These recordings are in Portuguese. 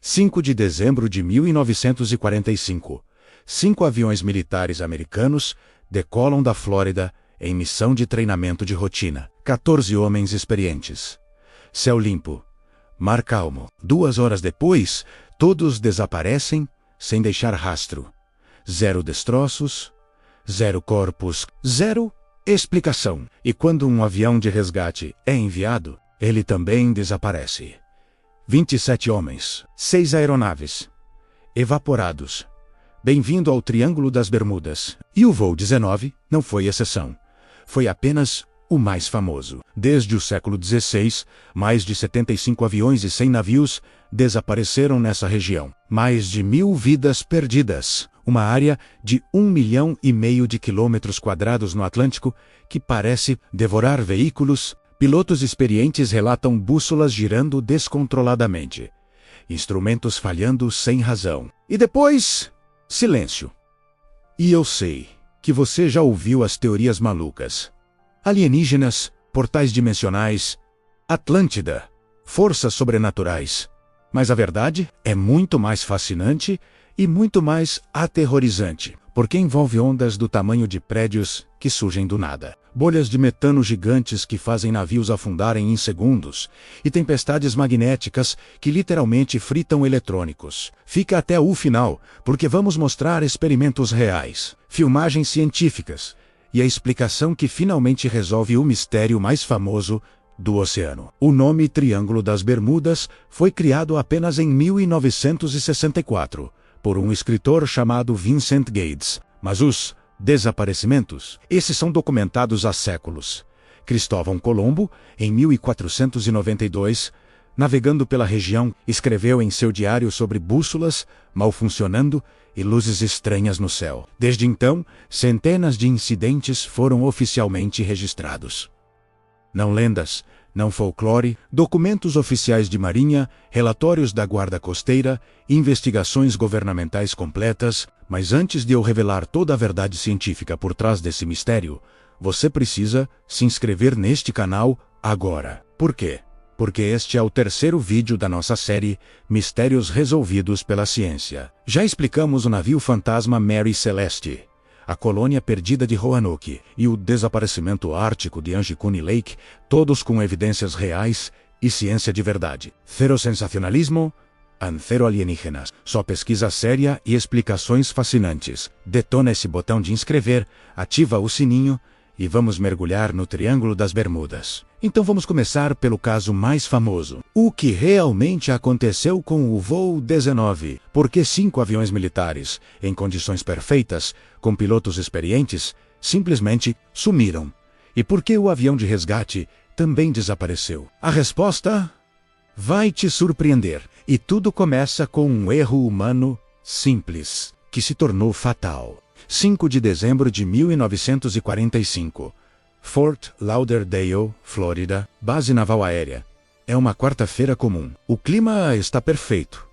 5 de dezembro de 1945. 5 aviões militares americanos decolam da Flórida em missão de treinamento de rotina. 14 homens experientes. Céu limpo. Mar calmo. 2 horas depois, todos desaparecem sem deixar rastro. 0 destroços, 0 corpos, 0 explicação. E quando um avião de resgate é enviado, ele também desaparece. 27 homens, 6 aeronaves, evaporados. Bem-vindo ao Triângulo das Bermudas. E o voo 19 não foi exceção. Foi apenas o mais famoso. Desde o século XVI, mais de 75 aviões e 100 navios desapareceram nessa região. Mais de 1.000 vidas perdidas. Uma área de 1,5 milhão de quilômetros quadrados no Atlântico que parece devorar veículos. Pilotos experientes relatam bússolas girando descontroladamente. Instrumentos falhando sem razão. E depois, silêncio. E eu sei que você já ouviu as teorias malucas. Alienígenas, portais dimensionais, Atlântida, forças sobrenaturais. Mas a verdade é muito mais fascinante e muito mais aterrorizante, porque envolve ondas do tamanho de prédios que surgem do nada. Bolhas de metano gigantes que fazem navios afundarem em segundos, e tempestades magnéticas que literalmente fritam eletrônicos. Fica até o final, porque vamos mostrar experimentos reais, filmagens científicas, e a explicação que finalmente resolve o mistério mais famoso do oceano. O nome Triângulo das Bermudas foi criado apenas em 1964, por um escritor chamado Vincent Gates, mas os desaparecimentos, esses são documentados há séculos. Cristóvão Colombo, em 1492, navegando pela região, escreveu em seu diário sobre bússolas mal funcionando e luzes estranhas no céu. Desde então, centenas de incidentes foram oficialmente registrados. Não lendas, não folclore, documentos oficiais de marinha, relatórios da Guarda Costeira, investigações governamentais completas. Mas antes de eu revelar toda a verdade científica por trás desse mistério, você precisa se inscrever neste canal agora. Por quê? Porque este é o terceiro vídeo da nossa série Mistérios Resolvidos pela Ciência. Já explicamos o navio fantasma Mary Celeste, a colônia perdida de Roanoke e o desaparecimento ártico de Anjikuni Lake, todos com evidências reais e ciência de verdade. Zero sensacionalismo, zero alienígenas. Só pesquisa séria e explicações fascinantes. Detona esse botão de inscrever, ativa o sininho e vamos mergulhar no Triângulo das Bermudas. Então vamos começar pelo caso mais famoso. O que realmente aconteceu com o voo 19? Por que 5 aviões militares, em condições perfeitas, com pilotos experientes, simplesmente sumiram? E por que o avião de resgate também desapareceu? A resposta vai te surpreender. E tudo começa com um erro humano simples, que se tornou fatal. 5 de dezembro de 1945. Fort Lauderdale, Flórida, base naval aérea. É uma quarta-feira comum. O clima está perfeito.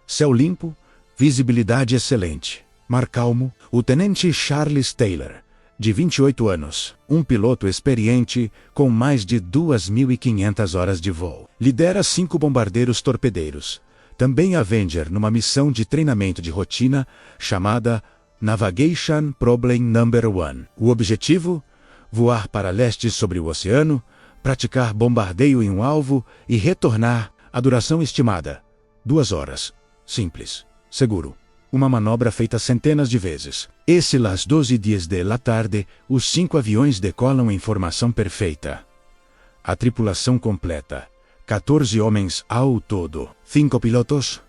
Céu limpo, visibilidade excelente. Mar calmo. O tenente Charles Taylor, de 28 anos, um piloto experiente com mais de 2.500 horas de voo. Lidera 5 bombardeiros torpedeiros, também Avenger, numa missão de treinamento de rotina chamada Navigation Problem Number 1. O objetivo? Voar para leste sobre o oceano, praticar bombardeio em um alvo e retornar. A duração estimada: 2 horas. Simples, seguro. Uma manobra feita centenas de vezes. Esse las 12 dias de la tarde, os 5 aviões decolam em formação perfeita. A tripulação completa. 14 homens ao todo. 5 pilotos,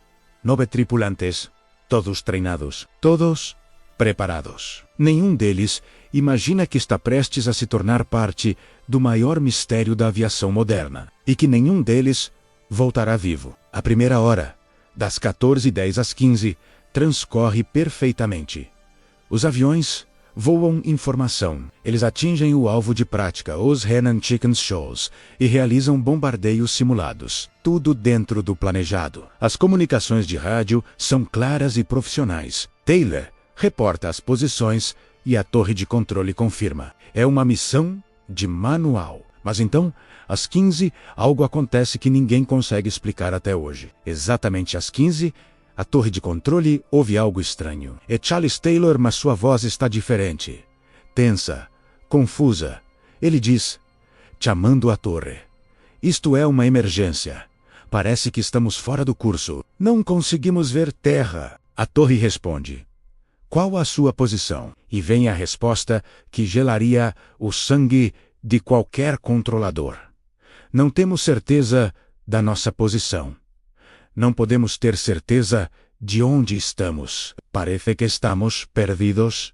9 tripulantes, todos treinados, todos preparados. Nenhum deles imagina que está prestes a se tornar parte do maior mistério da aviação moderna, e que nenhum deles voltará vivo. A primeira hora, das 14h10 às 15h, transcorre perfeitamente. Os aviões voam em formação. Eles atingem o alvo de prática, os Hen and Chicken Shows, e realizam bombardeios simulados. Tudo dentro do planejado. As comunicações de rádio são claras e profissionais. Taylor reporta as posições e a torre de controle confirma. É uma missão de manual. Mas então, às 15, algo acontece que ninguém consegue explicar até hoje. Exatamente às 15, a torre de controle ouve algo estranho. É Charles Taylor, mas sua voz está diferente. Tensa, confusa. Ele diz, chamando a torre. Isto é uma emergência. Parece que estamos fora do curso. Não conseguimos ver terra. A torre responde. Qual a sua posição? E vem a resposta que gelaria o sangue de qualquer controlador. Não temos certeza da nossa posição. Não podemos ter certeza de onde estamos. Parece que estamos perdidos.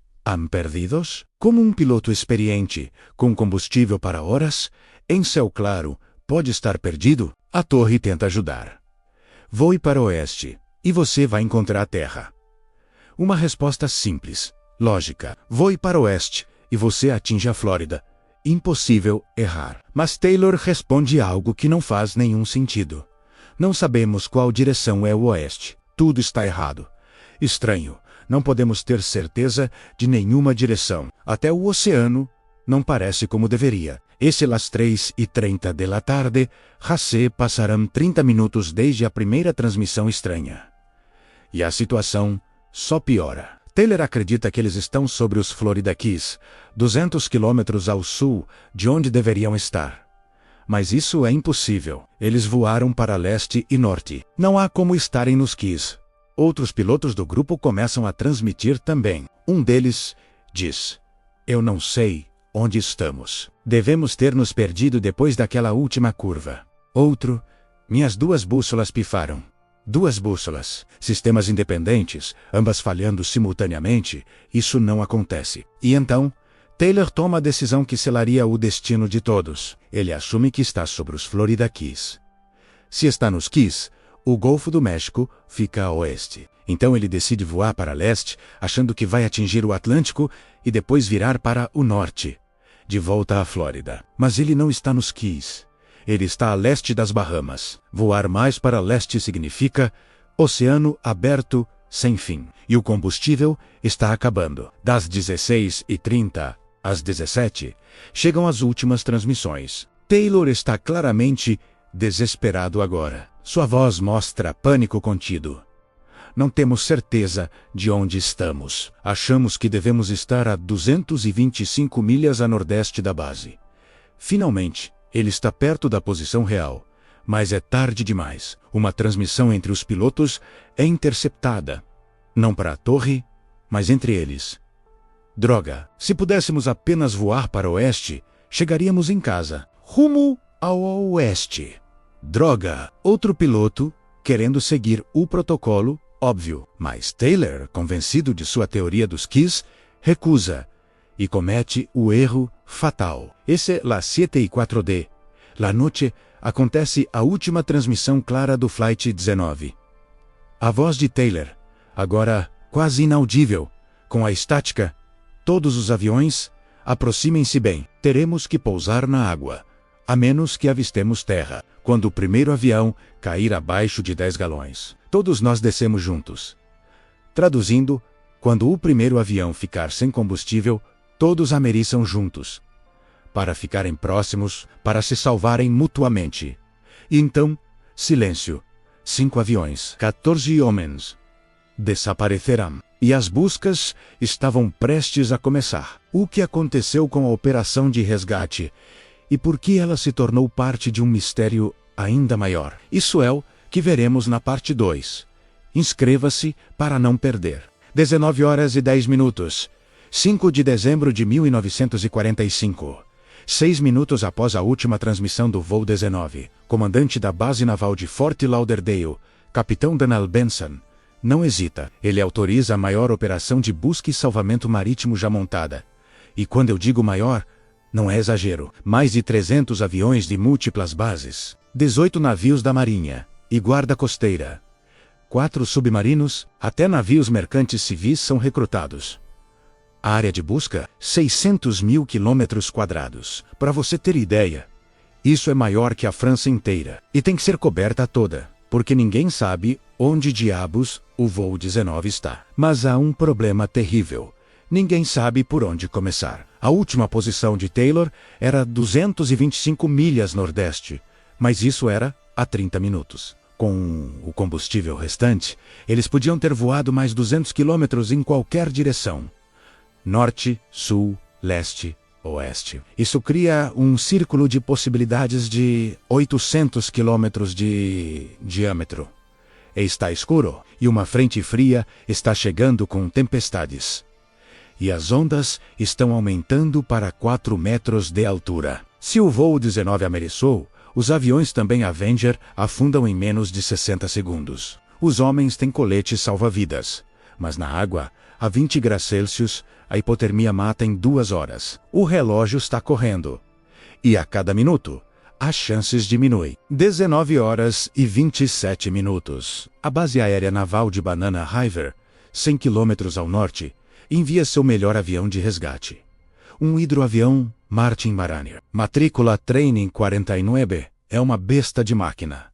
Perdidos? Como um piloto experiente, com combustível para horas, em céu claro, pode estar perdido? A torre tenta ajudar. Voe para o oeste, e você vai encontrar a terra. Uma resposta simples, lógica. Voe para o oeste, e você atinge a Flórida. Impossível errar. Mas Taylor responde algo que não faz nenhum sentido. Não sabemos qual direção é o oeste. Tudo está errado. Estranho. Não podemos ter certeza de nenhuma direção. Até o oceano não parece como deveria. Esse las 3:30 da tarde, Jacé passarão 30 minutos desde a primeira transmissão estranha. E a situação só piora. Taylor acredita que eles estão sobre os Florida Keys, 200 quilômetros ao sul de onde deveriam estar. Mas isso é impossível. Eles voaram para leste e norte. Não há como estarem nos Keys. Outros pilotos do grupo começam a transmitir também. Um deles diz, eu não sei onde estamos. Devemos ter nos perdido depois daquela última curva. Outro, minhas 2 bússolas pifaram. 2 bússolas, sistemas independentes, ambas falhando simultaneamente, isso não acontece. E então, Taylor toma a decisão que selaria o destino de todos. Ele assume que está sobre os Florida Keys. Se está nos Keys, o Golfo do México fica a oeste. Então ele decide voar para leste, achando que vai atingir o Atlântico e depois virar para o norte, de volta à Flórida. Mas ele não está nos Keys. Ele está a leste das Bahamas. Voar mais para leste significa oceano aberto sem fim. E o combustível está acabando. Das 16:30 às 17, chegam as últimas transmissões. Taylor está claramente desesperado agora. Sua voz mostra pânico contido. Não temos certeza de onde estamos. Achamos que devemos estar a 225 milhas a nordeste da base. Finalmente, ele está perto da posição real, mas é tarde demais. Uma transmissão entre os pilotos é interceptada. Não para a torre, mas entre eles. Droga, se pudéssemos apenas voar para o oeste, chegaríamos em casa. Rumo ao oeste. Droga, outro piloto, querendo seguir o protocolo, óbvio. Mas Taylor, convencido de sua teoria dos Keys, recusa e comete o erro fatal. Esse é las 7:04 da noite, acontece a última transmissão clara do Flight 19. A voz de Taylor, agora quase inaudível, com a estática, todos os aviões, aproximem-se bem, teremos que pousar na água, a menos que avistemos terra. Quando o primeiro avião cair abaixo de 10 galões, todos nós descemos juntos. Traduzindo, quando o primeiro avião ficar sem combustível, todos ameriçam juntos, para ficarem próximos, para se salvarem mutuamente. E então, silêncio. 5 aviões, 14 homens, desaparecerão. E as buscas estavam prestes a começar. O que aconteceu com a operação de resgate? E por que ela se tornou parte de um mistério ainda maior? Isso é o que veremos na parte 2. Inscreva-se para não perder. 19h10, 5 de dezembro de 1945. 6 minutos após a última transmissão do voo 19, comandante da base naval de Fort Lauderdale, capitão Donald Benson, não hesita. Ele autoriza a maior operação de busca e salvamento marítimo já montada. E quando eu digo maior, não é exagero. Mais de 300 aviões de múltiplas bases, 18 navios da Marinha e Guarda Costeira, 4 submarinos, até navios mercantes civis são recrutados. A área de busca, 600 mil quilômetros quadrados. Para você ter ideia, isso é maior que a França inteira. E tem que ser coberta toda, porque ninguém sabe onde diabos o voo 19 está. Mas há um problema terrível. ninguém sabe por onde começar. A última posição de Taylor era 225 milhas nordeste, mas isso era há 30 minutos. Com o combustível restante, eles podiam ter voado mais 200 quilômetros em qualquer direção. Norte, sul, leste, oeste. Isso cria um círculo de possibilidades de 800 quilômetros de diâmetro. Está escuro e uma frente fria está chegando com tempestades. E as ondas estão aumentando para 4 metros de altura. Se o voo 19 ameaçou, os aviões também Avenger afundam em menos de 60 segundos. Os homens têm coletes salva-vidas, mas na água, a 20 graus Celsius, a hipotermia mata em 2 horas. O relógio está correndo. E a cada minuto, as chances diminuem. 19 horas e 27 minutos. A base aérea naval de Banana River, 100 quilômetros ao norte, envia seu melhor avião de resgate. Um hidroavião Martin Mariner. Matrícula Training 49, é uma besta de máquina.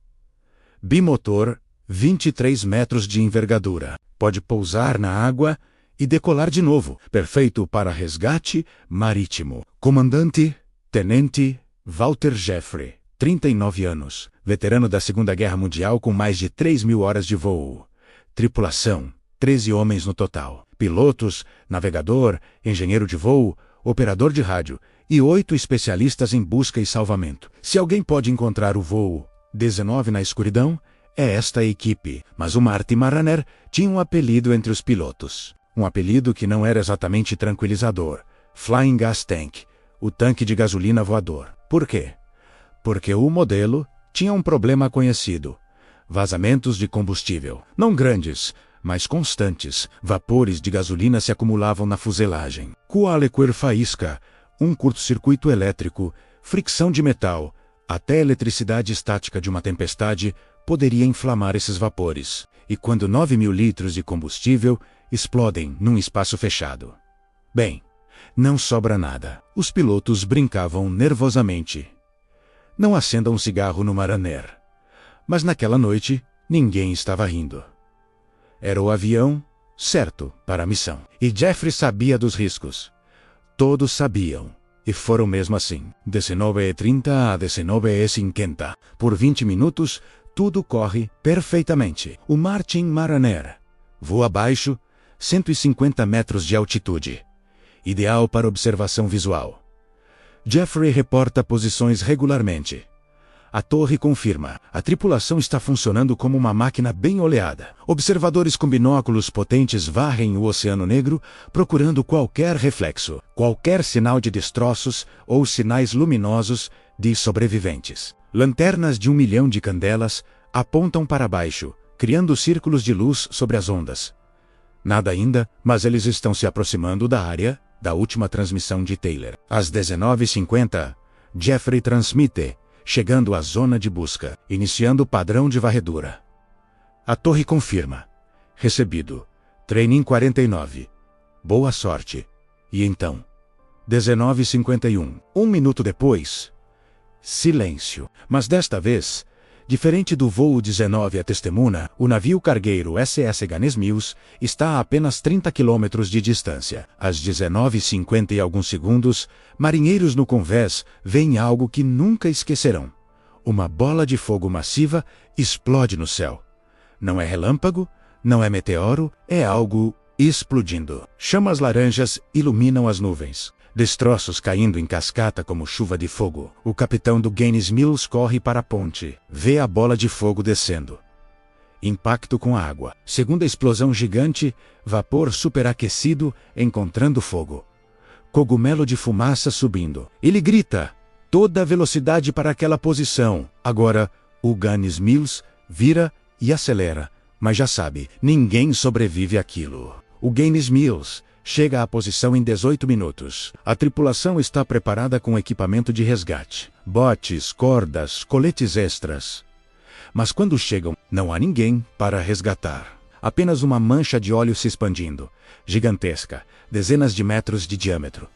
Bimotor, 23 metros de envergadura. Pode pousar na água e decolar de novo. Perfeito para resgate marítimo. Comandante, Tenente Walter Jeffrey, 39 anos. Veterano da Segunda Guerra Mundial com mais de 3.000 horas de voo. Tripulação, 13 homens no total. Pilotos, navegador, engenheiro de voo, operador de rádio e 8 especialistas em busca e salvamento. Se alguém pode encontrar o voo 19 na escuridão, é esta equipe. Mas o Martin Mariner tinha um apelido entre os pilotos. Um apelido que não era exatamente tranquilizador. Flying Gas Tank, o tanque de gasolina voador. Por quê? Porque o modelo tinha um problema conhecido. Vazamentos de combustível. Não grandes, mas constantes. Vapores de gasolina se acumulavam na fuselagem. Qualquer faísca, um curto-circuito elétrico, fricção de metal, até a eletricidade estática de uma tempestade poderia inflamar esses vapores. E quando 9.000 litros de combustível explodem num espaço fechado. Bem, não sobra nada. Os pilotos brincavam nervosamente. Não acenda um cigarro no Mariner. Mas naquela noite, ninguém estava rindo. Era o avião certo para a missão. E Jeffrey sabia dos riscos. Todos sabiam. E foram mesmo assim. 19:30 a 19:50. Por 20 minutos, tudo corre perfeitamente. O Martin Mariner voa abaixo, 150 metros de altitude. Ideal para observação visual. Jeffrey reporta posições regularmente. A torre confirma. A tripulação está funcionando como uma máquina bem oleada. Observadores com binóculos potentes varrem o Oceano Negro, procurando qualquer reflexo, qualquer sinal de destroços ou sinais luminosos de sobreviventes. Lanternas de 1 milhão de candelas apontam para baixo, criando círculos de luz sobre as ondas. Nada ainda, mas eles estão se aproximando da área da última transmissão de Taylor. Às 19:50, Jeffrey transmite, chegando à zona de busca, iniciando o padrão de varredura. A torre confirma. Recebido. Training 49. Boa sorte. E então? 19:51. Um minuto depois. Silêncio. Mas desta vez, diferente do voo 19 a Testemuna, o navio cargueiro SS Ganes Mills está a apenas 30 quilômetros de distância. Às 19:50 e alguns segundos, marinheiros no convés veem algo que nunca esquecerão. Uma bola de fogo massiva explode no céu. Não é relâmpago, não é meteoro, é algo explodindo. Chamas laranjas iluminam as nuvens. Destroços caindo em cascata como chuva de fogo. O capitão do Gaines Mills corre para a ponte. Vê a bola de fogo descendo. Impacto com a água. Segunda explosão gigante, vapor superaquecido encontrando fogo. Cogumelo de fumaça subindo. Ele grita. Toda a velocidade para aquela posição. Agora, o Gaines Mills vira e acelera. Mas já sabe, ninguém sobrevive àquilo. O Gaines Mills chega à posição em 18 minutos. A tripulação está preparada com equipamento de resgate. Botes, cordas, coletes extras. Mas quando chegam, não há ninguém para resgatar. Apenas uma mancha de óleo se expandindo. Gigantesca, dezenas de metros de diâmetro.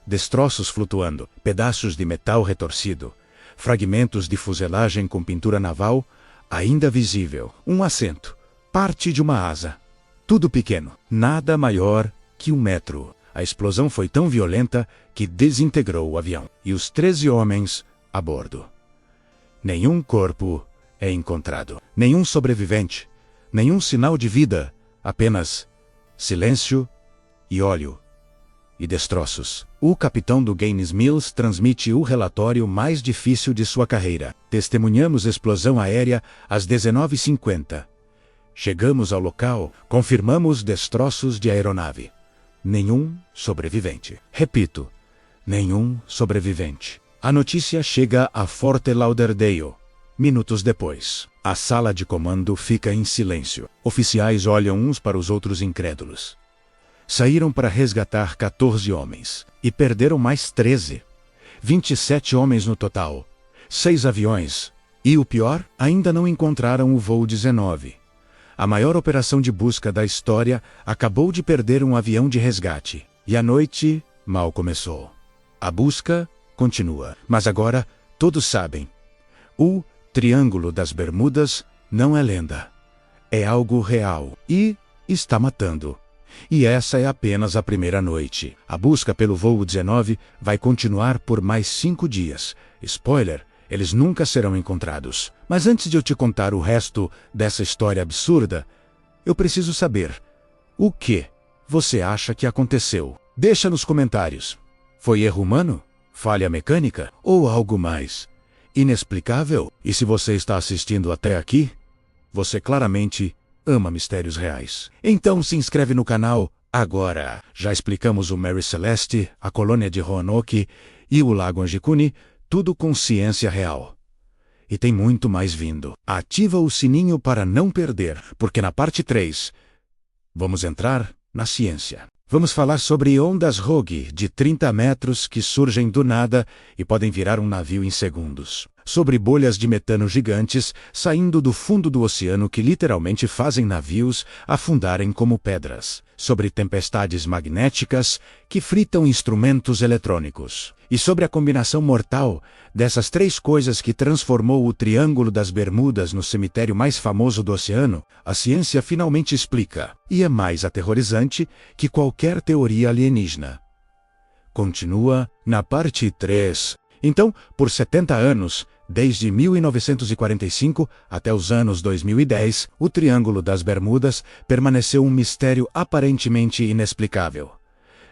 Destroços flutuando, pedaços de metal retorcido. Fragmentos de fuselagem com pintura naval, ainda visível. Um assento, parte de uma asa. Tudo pequeno, nada maior que 1 metro. A explosão foi tão violenta que desintegrou o avião e os 13 homens a bordo. Nenhum corpo é encontrado, nenhum sobrevivente, nenhum sinal de vida, apenas silêncio e óleo e destroços. O capitão do Gaines Mills transmite o relatório mais difícil de sua carreira. Testemunhamos explosão aérea às 19h50. Chegamos ao local, confirmamos destroços de aeronave. Nenhum sobrevivente. Repito, nenhum sobrevivente. A notícia chega a Fort Lauderdale. Minutos depois, a sala de comando fica em silêncio. Oficiais olham uns para os outros incrédulos. Saíram para resgatar 14 homens e perderam mais 13. 27 homens no total. 6 aviões. E o pior, ainda não encontraram o voo 19. A maior operação de busca da história acabou de perder um avião de resgate. E a noite mal começou. A busca continua. Mas agora todos sabem. O Triângulo das Bermudas não é lenda. É algo real. E está matando. E essa é apenas a primeira noite. A busca pelo voo 19 vai continuar por mais 5 dias. Spoiler, eles nunca serão encontrados. Mas antes de eu te contar o resto dessa história absurda, eu preciso saber, o que você acha que aconteceu? Deixa nos comentários. Foi erro humano? Falha mecânica? Ou algo mais inexplicável? E se você está assistindo até aqui, você claramente ama mistérios reais. Então se inscreve no canal agora. Já explicamos o Mary Celeste, a colônia de Roanoke e o Lago Angicuni, tudo com ciência real. E tem muito mais vindo. Ativa o sininho para não perder, porque na parte 3, vamos entrar na ciência. Vamos falar sobre ondas Rogue de 30 metros que surgem do nada e podem virar um navio em segundos. Sobre bolhas de metano gigantes saindo do fundo do oceano que literalmente fazem navios afundarem como pedras. Sobre tempestades magnéticas que fritam instrumentos eletrônicos. E sobre a combinação mortal dessas 3 coisas que transformou o Triângulo das Bermudas no cemitério mais famoso do oceano, a ciência finalmente explica. E é mais aterrorizante que qualquer teoria alienígena. Continua na parte 3. Então, por 70 anos, desde 1945 até os anos 2010, o Triângulo das Bermudas permaneceu um mistério aparentemente inexplicável.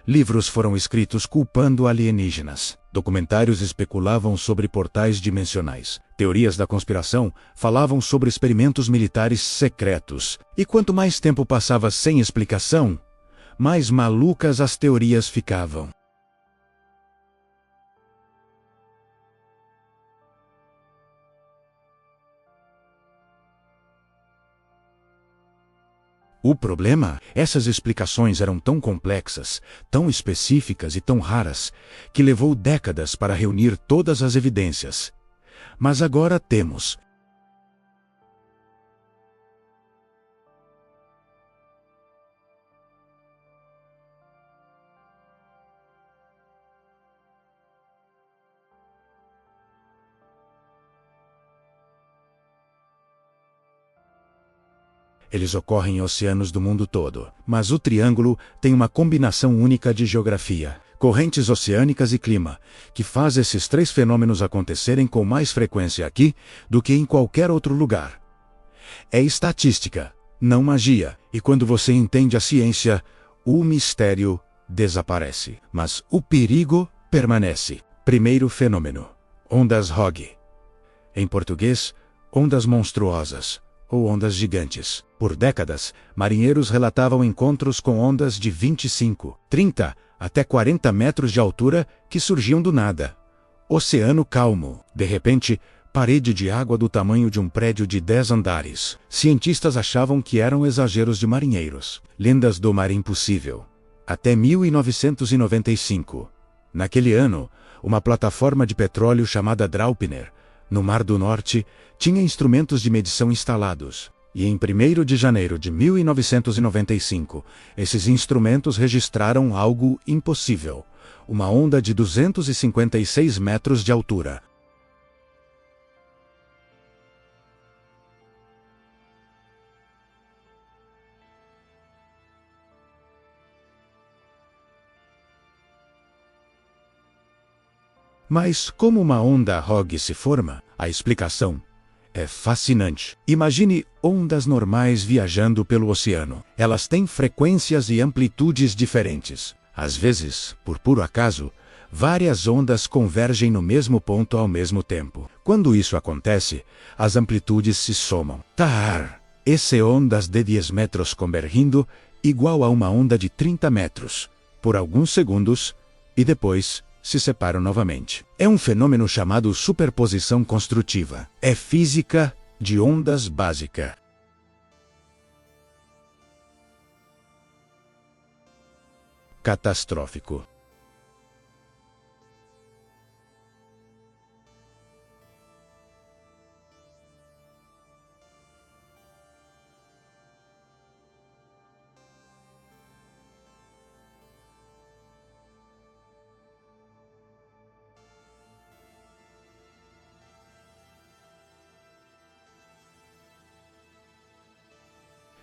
Livros foram escritos culpando alienígenas. Documentários especulavam sobre portais dimensionais. Teorias da conspiração falavam sobre experimentos militares secretos. E quanto mais tempo passava sem explicação, mais malucas as teorias ficavam. O problema? Essas explicações eram tão complexas, tão específicas e tão raras, que levou décadas para reunir todas as evidências. Mas agora temos. Eles ocorrem em oceanos do mundo todo, mas o Triângulo tem uma combinação única de geografia, correntes oceânicas e clima, que faz esses 3 fenômenos acontecerem com mais frequência aqui do que em qualquer outro lugar. É estatística, não magia, e quando você entende a ciência, o mistério desaparece, mas o perigo permanece. Primeiro fenômeno: ondas Rogue. Em português, ondas monstruosas ou ondas gigantes. Por décadas, marinheiros relatavam encontros com ondas de 25, 30 até 40 metros de altura que surgiam do nada. Oceano calmo. De repente, parede de água do tamanho de um prédio de 10 andares. Cientistas achavam que eram exageros de marinheiros. Lendas do mar impossível. Até 1995. Naquele ano, uma plataforma de petróleo chamada Draupner, no Mar do Norte, tinha instrumentos de medição instalados. E em 1º de janeiro de 1995, esses instrumentos registraram algo impossível. Uma onda de 256 metros de altura. Mas como uma onda Hogg se forma? A explicação é fascinante. Imagine ondas normais viajando pelo oceano. Elas têm frequências e amplitudes diferentes. Às vezes, por puro acaso, várias ondas convergem no mesmo ponto ao mesmo tempo. Quando isso acontece, as amplitudes se somam. Esse ondas de 10 metros convergindo igual a uma onda de 30 metros, por alguns segundos, e depois se separam novamente. É um fenômeno chamado superposição construtiva. É física de ondas básica. Catastrófico.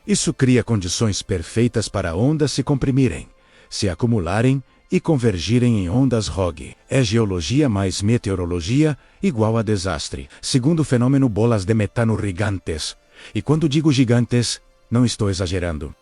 Isso cria condições perfeitas para ondas se comprimirem, se acumularem e convergirem em ondas Hogg. É geologia mais meteorologia igual a desastre. Segundo fenômeno, bolas de metano gigantes. E quando digo gigantes, não estou exagerando.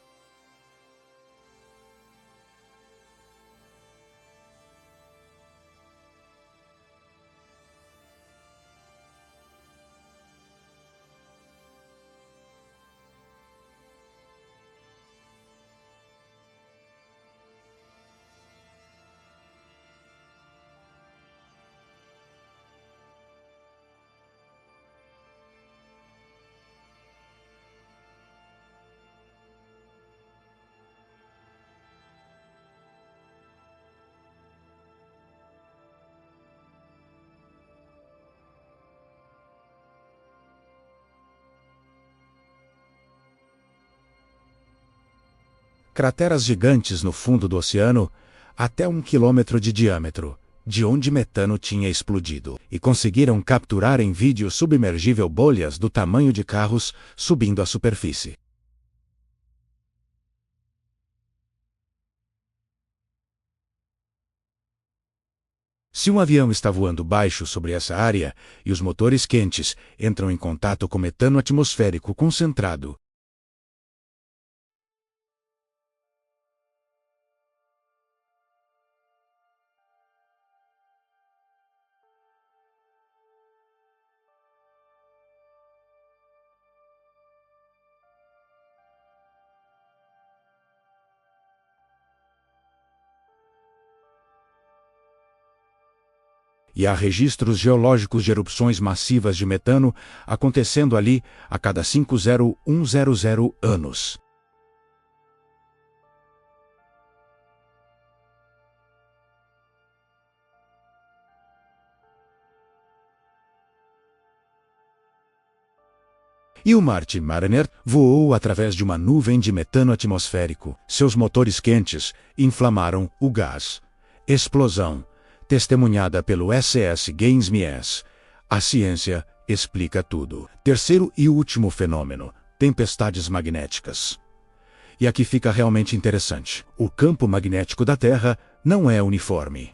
Crateras gigantes no fundo do oceano, até 1 quilômetro de diâmetro, de onde metano tinha explodido, e conseguiram capturar em vídeo submergível bolhas do tamanho de carros subindo à superfície. Se um avião está voando baixo sobre essa área e os motores quentes entram em contato com metano atmosférico concentrado, e há registros geológicos de erupções massivas de metano acontecendo ali a cada 5.0100 anos. E o Martin Mariner voou através de uma nuvem de metano atmosférico. Seus motores quentes inflamaram o gás. Explosão. Testemunhada pelo SS Gainsmies. A ciência explica tudo. Terceiro e último fenômeno: tempestades magnéticas. E aqui fica realmente interessante. O campo magnético da Terra não é uniforme.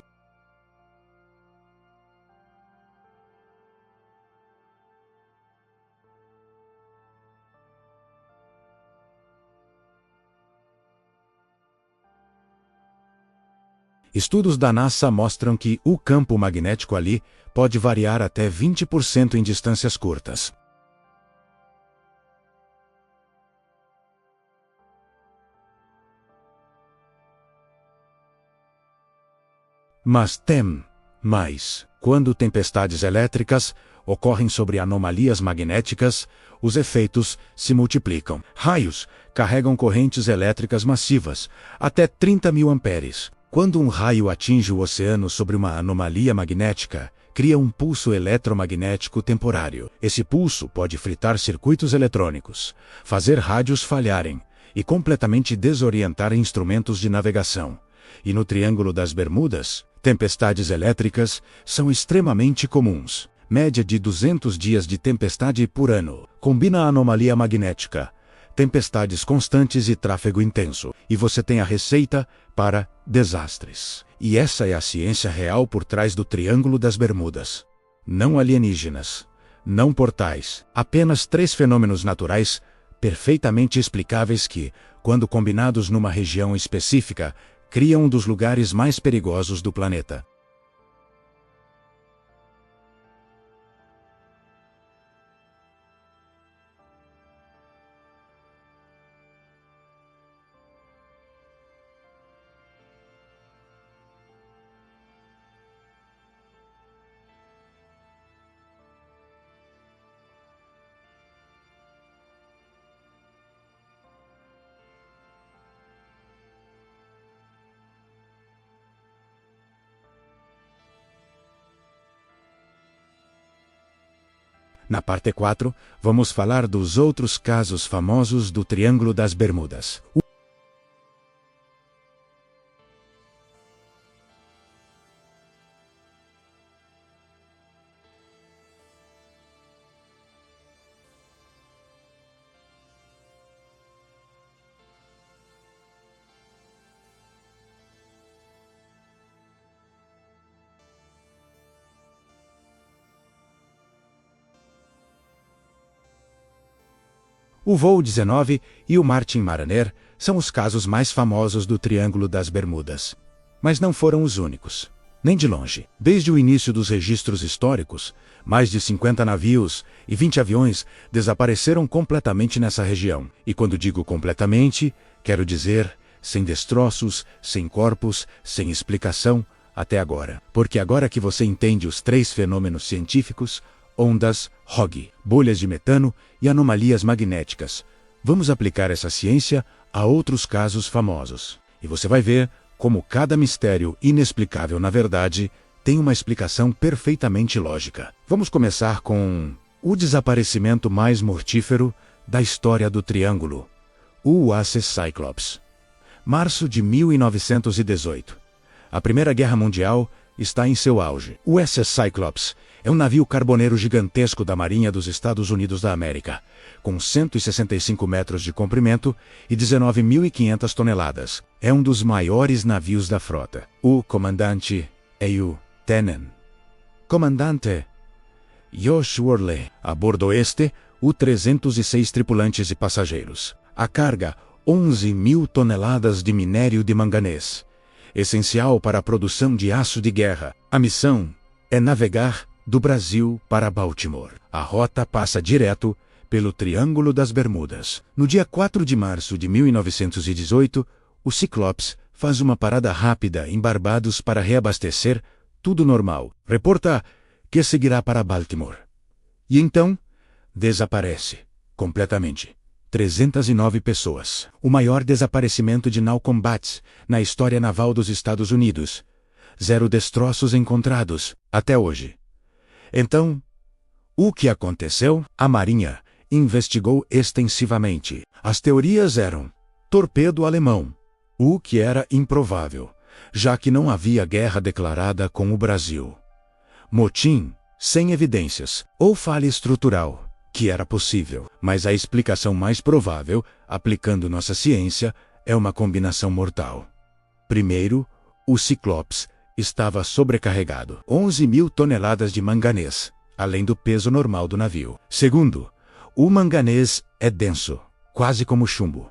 Estudos da NASA mostram que o campo magnético ali pode variar até 20% em distâncias curtas. Mas tem mais. Quando tempestades elétricas ocorrem sobre anomalias magnéticas, os efeitos se multiplicam. Raios carregam correntes elétricas massivas, até 30.000 amperes. Quando um raio atinge o oceano sobre uma anomalia magnética, cria um pulso eletromagnético temporário. Esse pulso pode fritar circuitos eletrônicos, fazer rádios falharem e completamente desorientar instrumentos de navegação. E no Triângulo das Bermudas, tempestades elétricas são extremamente comuns. Média de 200 dias de tempestade por ano. Combina a anomalia magnética, tempestades constantes e tráfego intenso, e você tem a receita para desastres. E essa é a ciência real por trás do Triângulo das Bermudas. Não alienígenas, não portais, apenas 3 fenômenos naturais perfeitamente explicáveis que, quando combinados numa região específica, criam um dos lugares mais perigosos do planeta. Na parte 4, vamos falar dos outros casos famosos do Triângulo das Bermudas. O voo 19 e o Martin Mariner são os casos mais famosos do Triângulo das Bermudas. Mas não foram os únicos. Nem de longe. Desde o início dos registros históricos, mais de 50 navios e 20 aviões desapareceram completamente nessa região. E quando digo completamente, quero dizer sem destroços, sem corpos, sem explicação, até agora. Porque agora que você entende os 3 fenômenos científicos, ondas, ROG, bolhas de metano e anomalias magnéticas, vamos aplicar essa ciência a outros casos famosos. E você vai ver como cada mistério inexplicável, na verdade, tem uma explicação perfeitamente lógica. Vamos começar com o desaparecimento mais mortífero da história do Triângulo, o USS Cyclops. Março de 1918. A Primeira Guerra Mundial está em seu auge. O USS Cyclops é um navio carboneiro gigantesco da Marinha dos Estados Unidos da América, com 165 metros de comprimento e 19.500 toneladas. É um dos maiores navios da frota. O comandante é o Tenent Comandante Josh Worley. A bordo o 306 tripulantes e passageiros. A carga, 11.000 toneladas de minério de manganês, essencial para a produção de aço de guerra. A missão é navegar do Brasil para Baltimore. A rota passa direto pelo Triângulo das Bermudas. No dia 4 de março de 1918, o Cyclops faz uma parada rápida em Barbados para reabastecer. Tudo normal. Reporta que seguirá para Baltimore. E então, desaparece completamente. 309 pessoas. O maior desaparecimento de naval combat na história naval dos Estados Unidos. 0 destroços encontrados até hoje. Então, o que aconteceu? A Marinha investigou extensivamente. As teorias eram torpedo alemão, o que era improvável, já que não havia guerra declarada com o Brasil. Motim, sem evidências, ou falha estrutural, que era possível. Mas a explicação mais provável, aplicando nossa ciência, é uma combinação mortal. Primeiro, o Cyclops estava sobrecarregado. 11.000 toneladas de manganês, além do peso normal do navio. Segundo, o manganês é denso, quase como chumbo.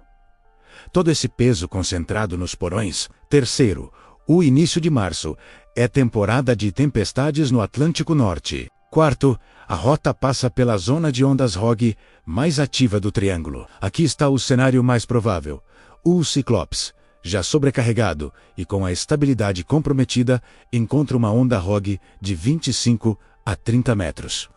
Todo esse peso concentrado nos porões. Terceiro, o início de março é temporada de tempestades no Atlântico Norte. Quarto, a rota passa pela zona de ondas ROG mais ativa do Triângulo. Aqui está o cenário mais provável. O Cyclops, já sobrecarregado e com a estabilidade comprometida, encontra uma onda ROG de 25 a 30 metros.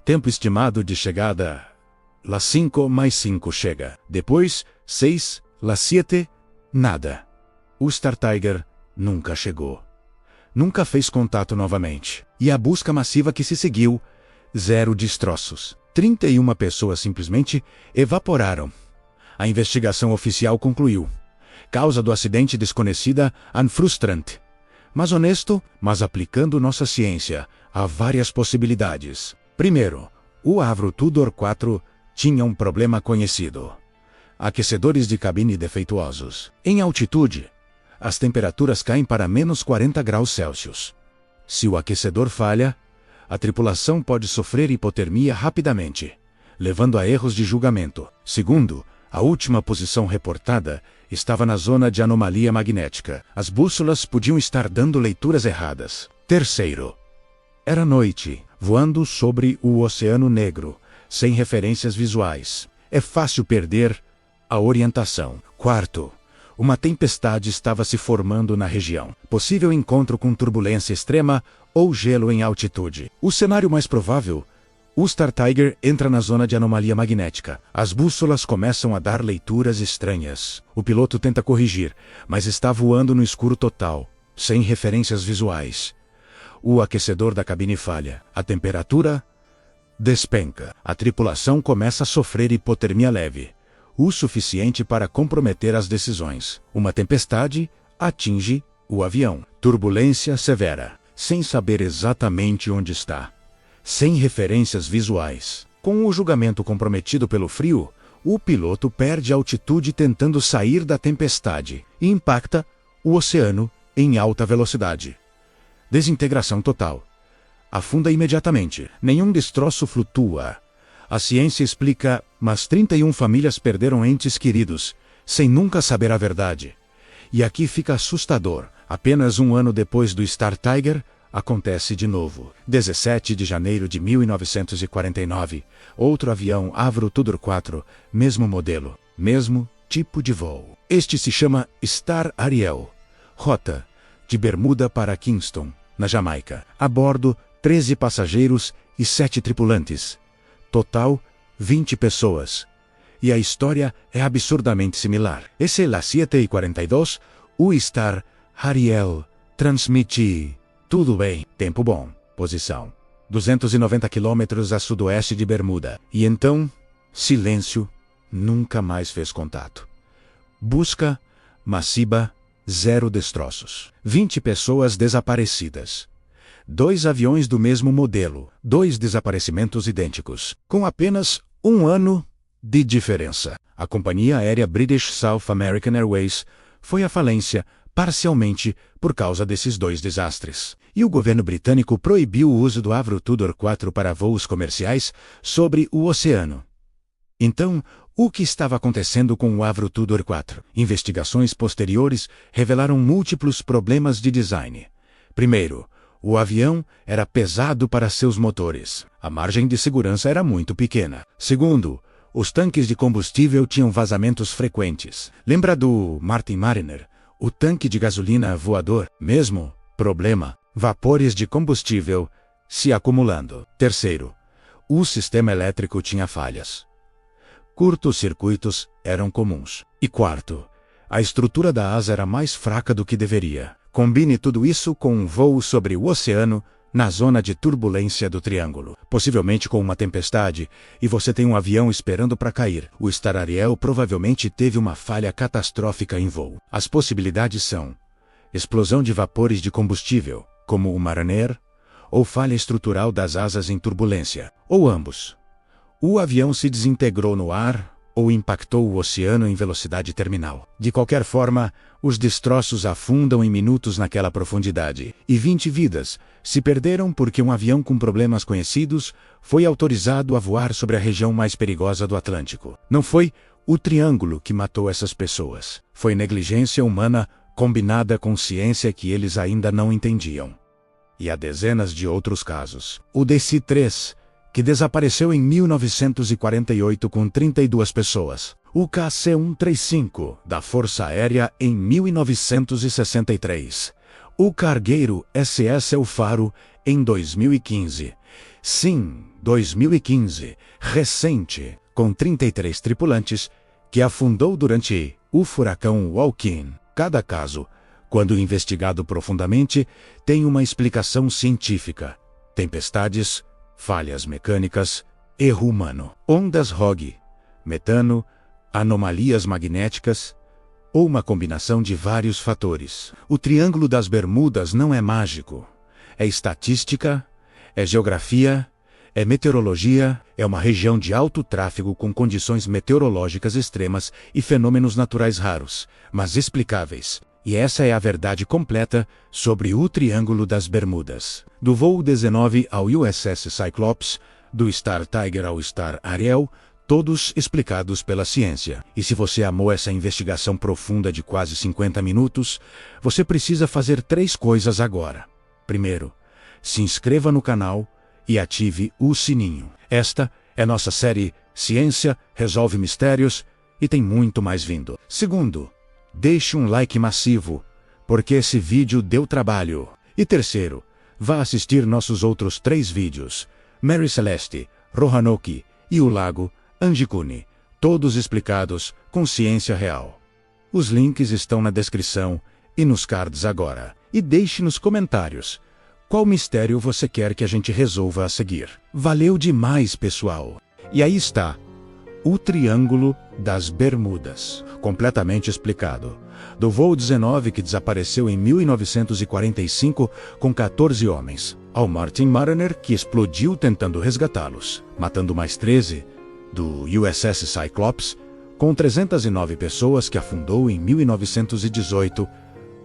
Tempo estimado de chegada: las 5 mais 5 chega. Depois, 6, las 7, nada. O Star Tiger nunca chegou. Nunca fez contato novamente. E a busca massiva que se seguiu: 0 destroços. 31 pessoas simplesmente evaporaram. A investigação oficial concluiu: causa do acidente desconhecida e frustrante. Mas honesto, mas aplicando nossa ciência, há várias possibilidades. Primeiro, o Avro Tudor 4 tinha um problema conhecido: aquecedores de cabine defeituosos. Em altitude, as temperaturas caem para menos 40 graus Celsius. Se o aquecedor falha, a tripulação pode sofrer hipotermia rapidamente, levando a erros de julgamento. Segundo, a última posição reportada estava na zona de anomalia magnética. As bússolas podiam estar dando leituras erradas. Terceiro, era noite, voando sobre o Oceano Negro, sem referências visuais. É fácil perder a orientação. Quarto, uma tempestade estava se formando na região. Possível encontro com turbulência extrema ou gelo em altitude. O cenário mais provável: o Star Tiger entra na zona de anomalia magnética. As bússolas começam a dar leituras estranhas. O piloto tenta corrigir, mas está voando no escuro total, sem referências visuais. O aquecedor da cabine falha. A temperatura despenca. A tripulação começa a sofrer hipotermia leve, o suficiente para comprometer as decisões. Uma tempestade atinge o avião. Turbulência severa. Sem saber exatamente onde está, sem referências visuais. Com o julgamento comprometido pelo frio, o piloto perde altitude tentando sair da tempestade e impacta o oceano em alta velocidade. Desintegração total. Afunda imediatamente. Nenhum destroço flutua. A ciência explica, mas 31 famílias perderam entes queridos, sem nunca saber a verdade. E aqui fica assustador. Apenas um ano depois do Star Tiger, acontece de novo. 17 de janeiro de 1949, outro avião Avro Tudor 4, mesmo modelo, mesmo tipo de voo. Este se chama Star Ariel. Rota: de Bermuda para Kingston, na Jamaica. A bordo, 13 passageiros e 7 tripulantes. Total, 20 pessoas. E a história é absurdamente similar. Esse las 7:42, o Star Ariel transmite: tudo bem, tempo bom, posição 290 km a sudoeste de Bermuda. E então, silêncio, nunca mais fez contato. Busca massiva, 0 destroços. 20 pessoas desaparecidas. 2 aviões do mesmo modelo, 2 desaparecimentos idênticos, com apenas um ano de diferença. A companhia aérea British South American Airways foi à falência parcialmente por causa desses 2 desastres. E o governo britânico proibiu o uso do Avro Tudor 4 para voos comerciais sobre o oceano. Então, o que estava acontecendo com o Avro Tudor 4? Investigações posteriores revelaram múltiplos problemas de design. Primeiro, o avião era pesado para seus motores. A margem de segurança era muito pequena. Segundo, os tanques de combustível tinham vazamentos frequentes. Lembra do Martin Mariner, o tanque de gasolina voador? Mesmo problema: vapores de combustível se acumulando. Terceiro, o sistema elétrico tinha falhas. Curtos-circuitos eram comuns. E quarto, a estrutura da asa era mais fraca do que deveria. Combine tudo isso com um voo sobre o oceano, na zona de turbulência do Triângulo, possivelmente com uma tempestade, e você tem um avião esperando para cair. O Star Ariel provavelmente teve uma falha catastrófica em voo. As possibilidades são: explosão de vapores de combustível, como o Mariner, ou falha estrutural das asas em turbulência, ou ambos. O avião se desintegrou no ar ou impactou o oceano em velocidade terminal. De qualquer forma, os destroços afundam em minutos naquela profundidade, e 20 vidas se perderam porque um avião com problemas conhecidos foi autorizado a voar sobre a região mais perigosa do Atlântico. Não foi o Triângulo que matou essas pessoas. Foi negligência humana combinada com ciência que eles ainda não entendiam. E há dezenas de outros casos. O DC-3, que desapareceu em 1948 com 32 pessoas. O KC-135, da Força Aérea, em 1963. O cargueiro SS El Faro, em 2015. Sim, 2015, recente, com 33 tripulantes, que afundou durante o furacão Joaquin. Cada caso, quando investigado profundamente, tem uma explicação científica. Tempestades, falhas mecânicas, erro humano, ondas Hogg, metano, anomalias magnéticas, ou uma combinação de vários fatores. O Triângulo das Bermudas não é mágico. É estatística, é geografia, é meteorologia, é uma região de alto tráfego com condições meteorológicas extremas e fenômenos naturais raros, mas explicáveis. E essa é a verdade completa sobre o Triângulo das Bermudas. Do voo 19 ao USS Cyclops, do Star Tiger ao Star Ariel, todos explicados pela ciência. E se você amou essa investigação profunda de quase 50 minutos, você precisa fazer 3 coisas agora. Primeiro, se inscreva no canal e ative o sininho. Esta é nossa série Ciência Resolve Mistérios e tem muito mais vindo. Segundo, deixe um like massivo, porque esse vídeo deu trabalho. E terceiro, vá assistir nossos outros 3 vídeos, Mary Celeste, Roanoke e o Lago Angicune, todos explicados com ciência real. Os links estão na descrição e nos cards agora. E deixe nos comentários qual mistério você quer que a gente resolva a seguir. Valeu demais, pessoal! E aí está, o Triângulo das Bermudas, completamente explicado. Do voo 19 que desapareceu em 1945 com 14 homens, ao Martin Mariner que explodiu tentando resgatá-los, matando mais 13, do USS Cyclops, com 309 pessoas que afundou em 1918,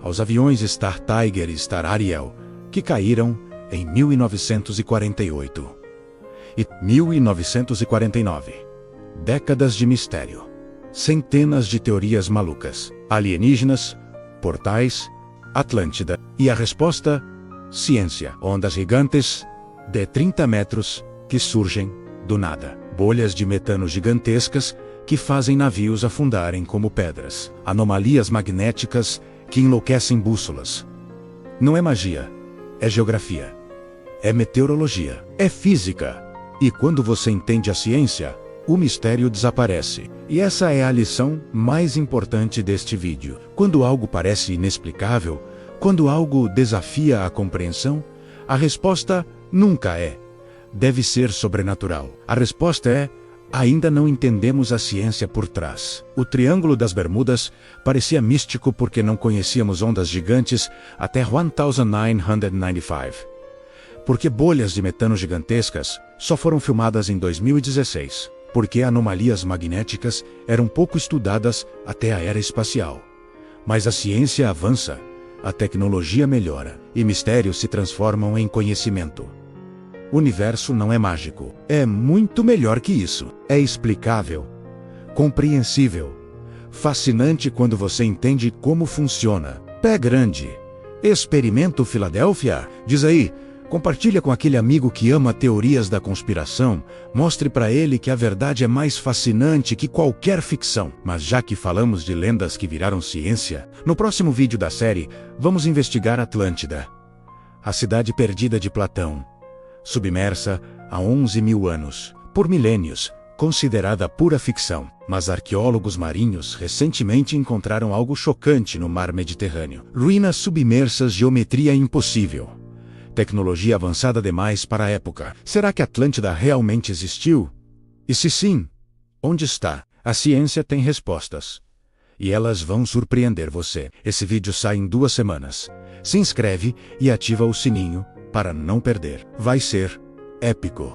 aos aviões Star Tiger e Star Ariel, que caíram em 1948. E 1949. Décadas de mistério. Centenas de teorias malucas. Alienígenas, portais, Atlântida. E a resposta? Ciência. Ondas gigantes de 30 metros que surgem do nada. Bolhas de metano gigantescas que fazem navios afundarem como pedras. Anomalias magnéticas que enlouquecem bússolas. Não é magia. É geografia, é meteorologia, é física. E quando você entende a ciência, o mistério desaparece. E essa é a lição mais importante deste vídeo. Quando algo parece inexplicável, quando algo desafia a compreensão, a resposta nunca é: deve ser sobrenatural. A resposta é: ainda não entendemos a ciência por trás. O Triângulo das Bermudas parecia místico porque não conhecíamos ondas gigantes até 1995. Porque bolhas de metano gigantescas só foram filmadas em 2016. Porque anomalias magnéticas eram pouco estudadas até a era espacial. Mas a ciência avança, a tecnologia melhora e mistérios se transformam em conhecimento. O universo não é mágico. É muito melhor que isso. É explicável, compreensível, fascinante quando você entende como funciona. Pé grande. Experimento Filadélfia? Diz aí, compartilha com aquele amigo que ama teorias da conspiração. Mostre para ele que a verdade é mais fascinante que qualquer ficção. Mas já que falamos de lendas que viraram ciência, no próximo vídeo da série, vamos investigar Atlântida, a cidade perdida de Platão. Submersa há 11 mil anos, por milênios, considerada pura ficção. Mas arqueólogos marinhos recentemente encontraram algo chocante no mar Mediterrâneo. Ruínas submersas, geometria impossível. Tecnologia avançada demais para a época. Será que Atlântida realmente existiu? E se sim, onde está? A ciência tem respostas. E elas vão surpreender você. Esse vídeo sai em 2 semanas. Se inscreve e ativa o sininho para não perder. Vai ser épico.